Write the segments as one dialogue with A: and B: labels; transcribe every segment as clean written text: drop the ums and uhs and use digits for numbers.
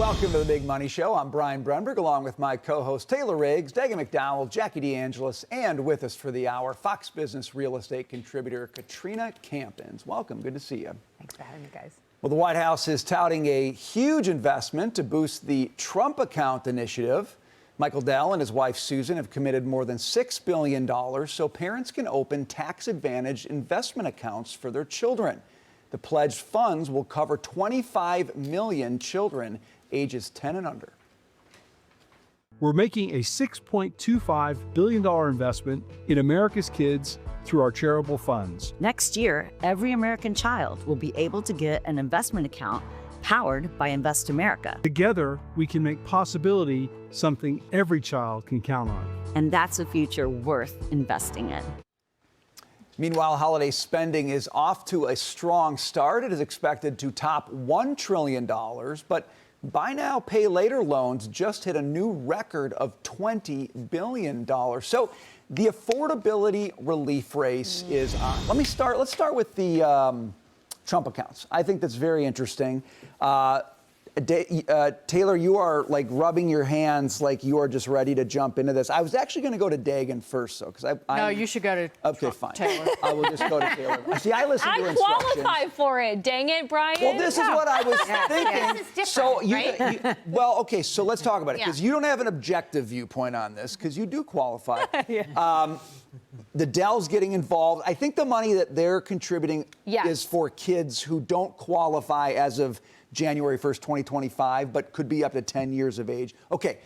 A: Welcome to the Big Money Show. I'm Brian Brunberg, along with my co-host Taylor Riggs, Dagan McDowell, Jackie DeAngelis, and with us for the hour, Fox Business real estate contributor Katrina Campins. Welcome. Good to see you.
B: Thanks for having me, guys.
A: Well, the White House is touting a huge investment to boost the Trump account initiative. Michael Dell and his wife Susan have committed more than $6 billion so parents can open tax-advantaged investment accounts for their children. The pledged funds will cover 25 million children ages 10 and under.
C: We're making a $6.25 billion investment in America's kids through our charitable funds.
D: Next year, every American child will be able to get an investment account powered by Invest America.
C: Together, we can make possibility something every child can count on.
D: And that's a future worth investing in.
A: Meanwhile, holiday spending is off to a strong start. It is expected to top $1 trillion, but buy now, pay later loans just hit a new record of $20 billion. So the affordability relief race is on. Let's start with the Trump accounts. I think that's very interesting. Taylor, you are like rubbing your hands like you are just ready to jump into this. I was actually going to go to Dagan first, though, because
B: No, you should go to
A: Okay, fine.
B: Taylor.
A: I will just go to Taylor. See, I listen to
E: I
A: instructions.
E: qualify for it. Dang it, Brian.
A: Well, this is what I was thinking.
B: This is different,
A: so
B: right?
A: well, okay, so let's talk about it, because
B: Yeah.
A: you don't have an objective viewpoint on this, because you do qualify. The Dell's getting involved. I think the money that they're contributing is for kids who don't qualify as of January 1st, 2025, but could be up to 10 years of age. Okay.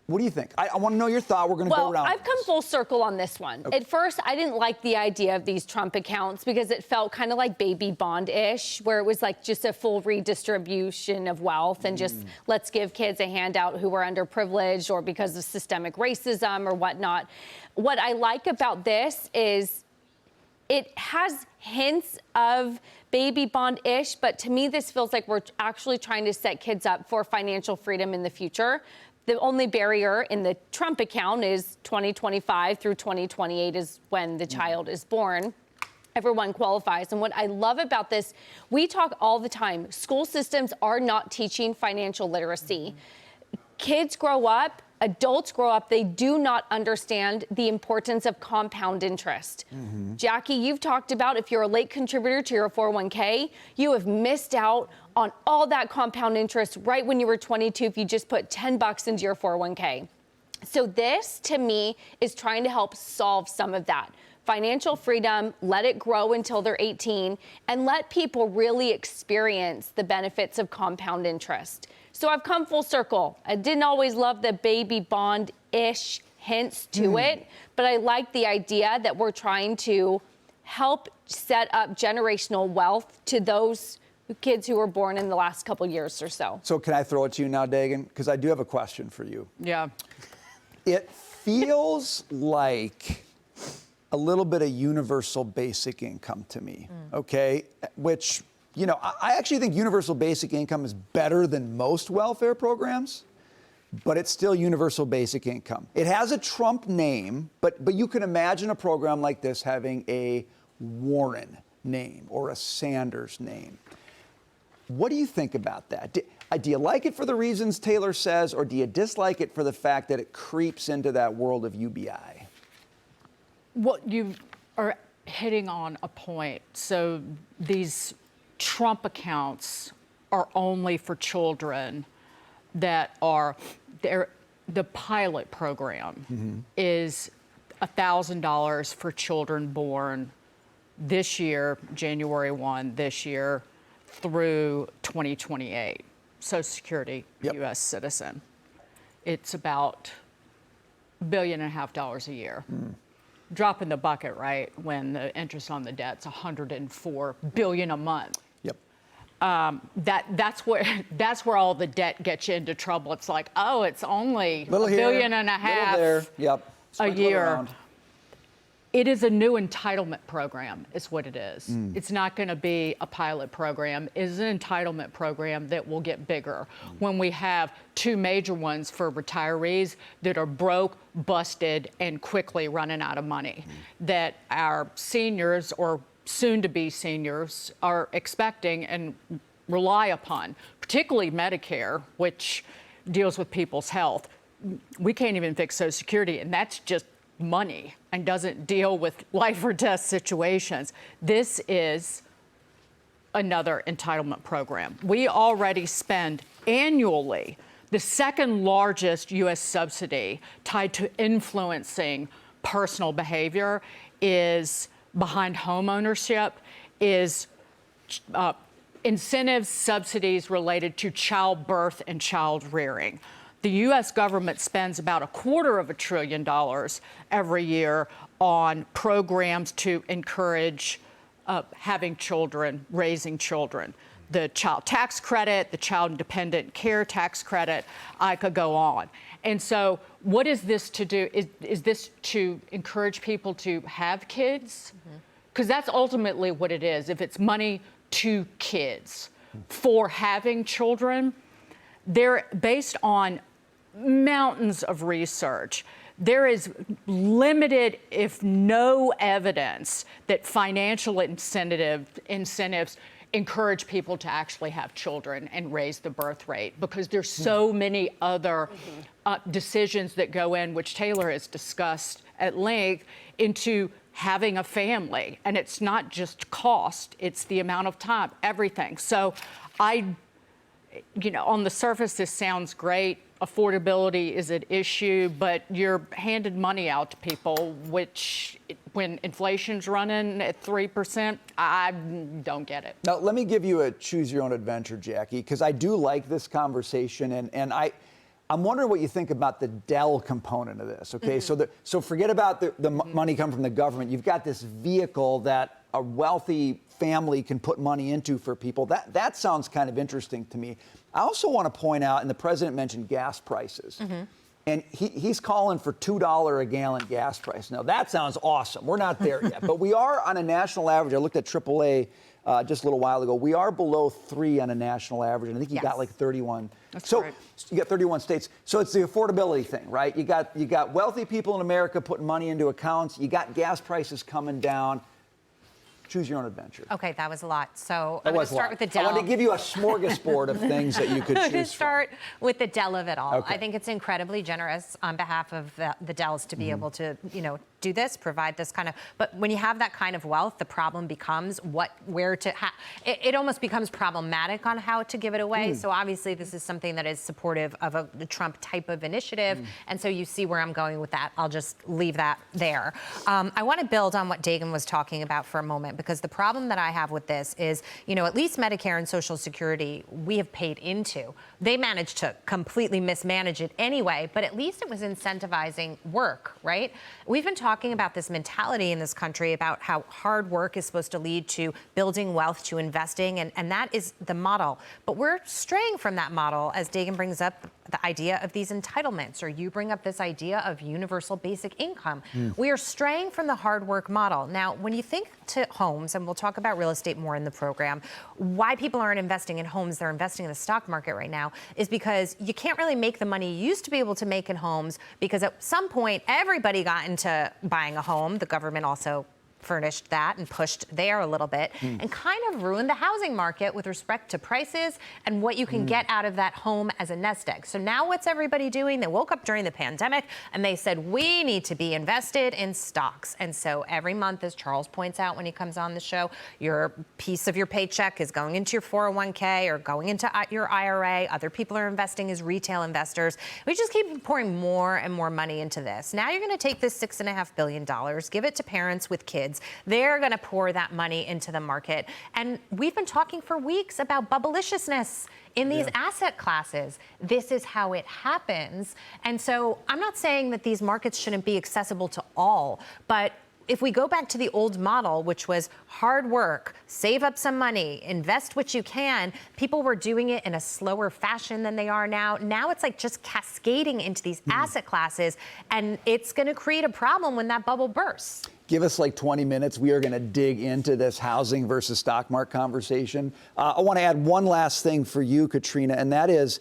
A: What do you think? I want to know your thought. We're going to go around.
E: Well, I've come full circle on this one.
A: Okay.
E: At first, I didn't like the idea of these Trump accounts because it felt kind of like baby bond-ish, where it was like just a full redistribution of wealth and just let's give kids a handout who are underprivileged or because of systemic racism or whatnot. What I like about this is it has hints of baby bond-ish, but to me, this feels like we're actually trying to set kids up for financial freedom in the future. The only barrier in the Trump account is 2025 through 2028 is when the child is born. Everyone qualifies. And what I love about this, we talk all the time, school systems are not teaching financial literacy. Kids grow up, adults grow up, they do not understand the importance of compound interest. Jackie, you've talked about if you're a late contributor to your 401k, you have missed out on all that compound interest right when you were 22 if you just put $10 into your 401k. So this, to me, is trying to help solve some of that. Financial freedom, let it grow until they're 18, and let people really experience the benefits of compound interest. So I've come full circle. I didn't always love the baby bond-ish hints to it, but I like the idea that we're trying to help set up generational wealth to those kids who were born in the last couple years or so.
A: So can I throw it to you now, Dagan? Because I do have a question for you.
B: Yeah.
A: It feels like a little bit of universal basic income to me, okay? Which, you know, I actually think universal basic income is better than most welfare programs, but it's still universal basic income. It has a Trump name, but you can imagine a program like this having a Warren name or a Sanders name. What do you think about that? Do you like it for the reasons Taylor says, or do you dislike it for the fact that it creeps into that world of UBI?
B: Well, you are hitting on a point. So these Trump accounts are only for children that are there. The pilot program is $1,000 for children born this year, January 1 this year, through 2028. Social Security, U.S. citizen. It's about $1.5 billion a year. Drop in the bucket, right? When the interest on the debt's $104 billion a month.
A: Yep.
B: That's where all the debt gets you into trouble. It's like, oh, it's only
A: Little
B: $1.5
A: here,
B: billion
A: little there. Yep.
B: a
A: Sprinkle it
B: year.
A: around.
B: It is a new entitlement program, is what it is. It's not going to be a pilot program. It is an entitlement program that will get bigger when we have two major ones for retirees that are broke, busted, and quickly running out of money that our seniors or soon-to-be seniors are expecting and rely upon, particularly Medicare, which deals with people's health. We can't even fix Social Security, and that's just money and doesn't deal with life or death situations. This is another entitlement program. We already spend annually the second largest U.S. subsidy tied to influencing personal behavior is behind home ownership, is incentives, subsidies related to childbirth and child rearing. The U.S. government spends about $250 billion every year on programs to encourage having children, raising children. The child tax credit, the child dependent care tax credit, I could go on. And so what is this to do? Is this to encourage people to have kids? Because that's ultimately what it is. If it's money to kids for having children, they're based on mountains of research. There is limited, if no evidence, that financial incentives encourage people to actually have children and raise the birth rate, because there's so many other decisions that go in, which Taylor has discussed at length, into having a family. And it's not just cost, it's the amount of time, everything. So on the surface, this sounds great. Affordability is an issue, but you're handing money out to people, which when inflation's running at 3%, I don't get it.
A: Now, let me give you a choose your own adventure, Jackie, because I do like this conversation, and I'm wondering what you think about the Dell component of this, okay? So forget about the money coming from the government. You've got this vehicle that a wealthy family can put money into for people. That sounds kind of interesting to me. I also want to point out, and the president mentioned gas prices, and he's calling for $2 a gallon gas price. Now, that sounds awesome. We're not there yet, but we are on a national average. I looked at AAA just a little while ago. We are below 3 on a national average, and I think you got like 31.
B: That's
A: so
B: correct.
A: you got 31 states. So it's the affordability thing, right? You got wealthy people in America putting money into accounts. You got gas prices coming down. Choose your own adventure.
F: Okay, that was a lot. So I'm going to start with the Dell.
A: I want to give you a smorgasbord of things that you could choose
F: I'm going to start with the Dell of it all.
A: Okay.
F: I think it's incredibly generous on behalf of the Dells to be able to, do this, provide this kind of, but when you have that kind of wealth, the problem becomes it almost becomes problematic on how to give it away. So obviously this is something that is supportive of the Trump type of initiative. And so you see where I'm going with that. I'll just leave that there. I want to build on what Dagan was talking about for a moment, because the problem that I have with this is, at least Medicare and Social Security, we have paid into. They managed to completely mismanage it anyway, but at least it was incentivizing work, right? We've been talking about this mentality in this country about how hard work is supposed to lead to building wealth, to investing, and that is the model. But we're straying from that model, as Dagan brings up the idea of these entitlements, or you bring up this idea of universal basic income. We are straying from the hard work model. Now, when you think to homes, and we'll talk about real estate more in the program, why people aren't investing in homes, they're investing in the stock market right now, is because you can't really make the money you used to be able to make in homes, because at some point, everybody got into buying a home. The government also furnished that and pushed there a little bit and kind of ruined the housing market with respect to prices and what you can get out of that home as a nest egg. So now what's everybody doing? They woke up during the pandemic and they said, we need to be invested in stocks. And so every month, as Charles points out when he comes on the show, your piece of your paycheck is going into your 401k or going into your IRA. Other people are investing as retail investors. We just keep pouring more and more money into this. Now you're going to take this $6.5 billion, give it to parents with kids. They're going to pour that money into the market. And we've been talking for weeks about bubbleliciousness in these asset classes. This is how it happens. And so I'm not saying that these markets shouldn't be accessible to all, but if we go back to the old model, which was hard work, save up some money, invest what you can, people were doing it in a slower fashion than they are now. Now it's like just cascading into these asset classes, and it's going to create a problem when that bubble bursts.
A: Give us like 20 minutes. We are going to dig into this housing versus stock market conversation. I want to add one last thing for you, Katrina, and that is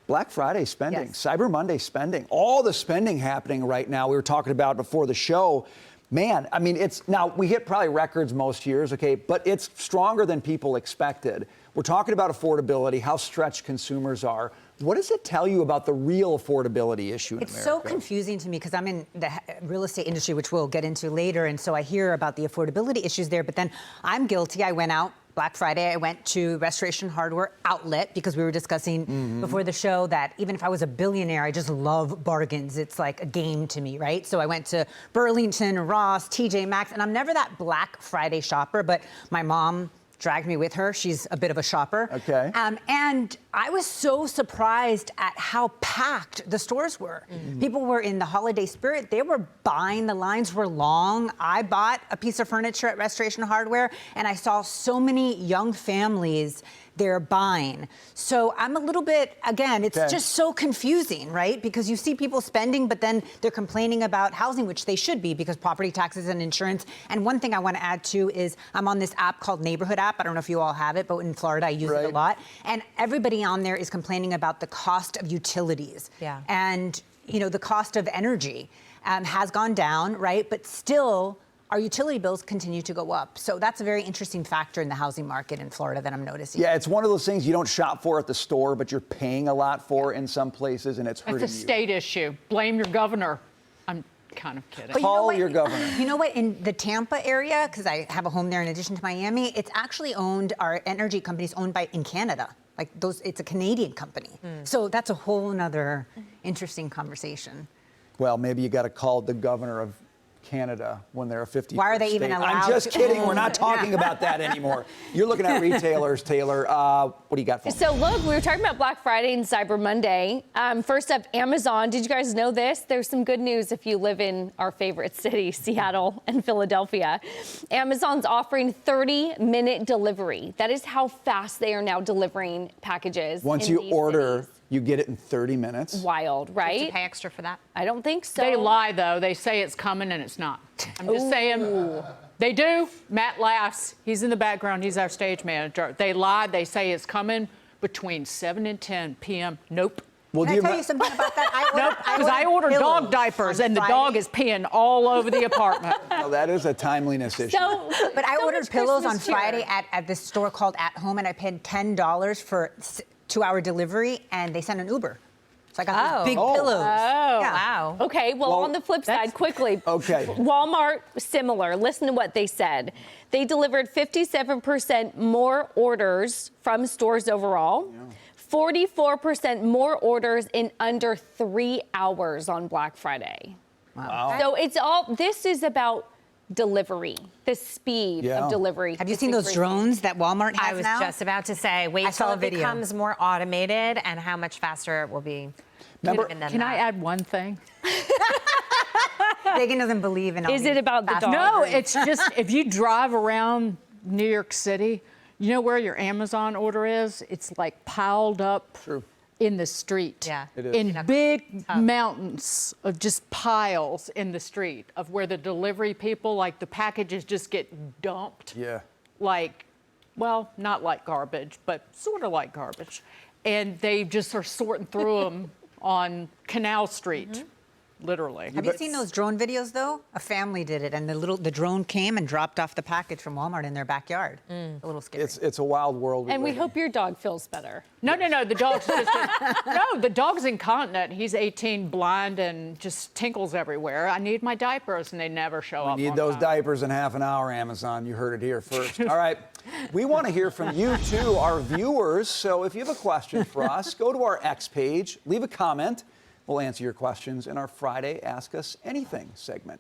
A: Black Friday spending, Cyber Monday spending, all the spending happening right now. We were talking about before the show. Man, I mean, now we hit probably records most years, okay, but it's stronger than people expected. We're talking about affordability, how stretched consumers are. What does it tell you about the real affordability issue in
G: It's
A: America?
G: so confusing to me because I'm in the real estate industry, which we'll get into later, and so I hear about the affordability issues there, but then I'm guilty. I went out Black Friday, I went to Restoration Hardware Outlet because we were discussing before the show that even if I was a billionaire, I just love bargains. It's like a game to me, right? So I went to Burlington, Ross, TJ Maxx, and I'm never that Black Friday shopper, but my mom dragged me with her. She's a bit of a shopper.
A: Okay.
G: And I was so surprised at how packed the stores were. People were in the holiday spirit. They were buying. The lines were long. I bought a piece of furniture at Restoration Hardware, and I saw so many young families there buying. So I'm a little bit, again, it's just so confusing, right? Because you see people spending, but then they're complaining about housing, which they should be because property taxes and insurance. And one thing I want to add too is I'm on this app called Neighborhood app. I don't know if you all have it, but in Florida, I use it a lot. And everybody on there is complaining about the cost of utilities.
F: Yeah.
G: And, you know, the cost of energy has gone down, right? But still, our utility bills continue to go up. So that's a very interesting factor in the housing market in Florida that I'm noticing.
A: Yeah, it's one of those things you don't shop for at the store, but you're paying a lot for in some places, and it's hurting
B: It's a
A: you.
B: state issue. Blame your governor. I'm kind of kidding.
G: But you know
A: Call
G: what?
A: your governor.
G: You know what? In the Tampa area, because I have a home there in addition to Miami, it's actually owned, our energy company is owned by, in Canada. Like those, it's a Canadian company. So that's a whole nother interesting conversation.
A: Well, maybe you got to call the governor of Canada when they're a 50.
G: Why are they even
A: I'm
G: allowed
A: just
G: to-
A: kidding. We're not talking about that anymore. You're looking at retailers, Taylor. What do you got for me?
E: So look, we were talking about Black Friday and Cyber Monday. First up, Amazon. Did you guys know this? There's some good news if you live in our favorite cities, Seattle and Philadelphia. Amazon's offering 30-minute delivery. That is how fast they are now delivering packages.
A: Once
E: in
A: you
E: these
A: order,
E: cities.
A: you get it in 30 minutes.
E: Wild,
F: Do
E: right?
F: you pay extra for that?
E: I don't think so.
B: They lie, though. They say it's coming, and it's not. I'm just saying. They do. Matt laughs. He's in the background. He's our stage manager. They lie. They say it's coming between 7 and 10 p.m. Nope.
A: Well,
G: Can I tell you something about that?
B: Nope, because I ordered
G: pillows
B: dog diapers,
G: on
B: and the
G: Friday.
B: dog is peeing all over the apartment.
A: Well, that is a timeliness issue.
E: So,
G: But I
E: so
G: ordered
E: much
G: pillows on
E: Christmas cheer.
G: Friday at this store called At Home, and I paid $10 for 2-hour delivery, and they sent an Uber. So I got these big pillows.
E: Oh,
G: Yeah.
F: Wow.
E: Okay, well, on the flip side, quickly.
A: Okay.
E: Walmart, similar. Listen to what they said. They delivered 57% more orders from stores overall. 44% more orders in under 3 hours on Black Friday.
A: Wow.
E: So it's all, this is about delivery, the speed
A: Yeah.
E: of delivery.
G: Have you
E: It's
G: seen those
E: increasing.
G: drones that Walmart has
F: I was
G: now?
F: just about to say, wait
G: I saw
F: till
G: a
F: it
G: video.
F: becomes more automated and how much faster it will be.
A: Remember-
F: even than
B: Can I
F: that.
B: add one thing?
G: Megan doesn't believe in all
E: Is it
G: these
E: about the
G: fast
E: dog?
B: No,
G: deliveries.
B: it's just if you drive around New York City, you know where your Amazon order is? It's like piled up
A: True.
B: in the street.
F: Yeah.
A: It is.
B: In big mountains of just piles in the street of where the delivery people, like the packages just get dumped.
A: Yeah.
B: Like, well, not like garbage, but sort of like garbage. And they just are sorting through them on Canal Street, literally.
G: Have you seen those drone videos though? A family did it, and the drone came and dropped off the package from Walmart in their backyard. A little scary.
A: It's a wild world.
E: And we
A: live in.
E: hope your dog feels better.
B: No, the dog's just no, the dog's incontinent. He's 18, blind, and just tinkles everywhere. I need my diapers, and they never show up.
A: Need
B: on
A: those
B: time.
A: diapers in half an hour, Amazon. You heard it here first. All right. We want to hear from you, too, our viewers. So if you have a question for us, go to our X page, leave a comment. We'll answer your questions in our Friday Ask Us Anything segment.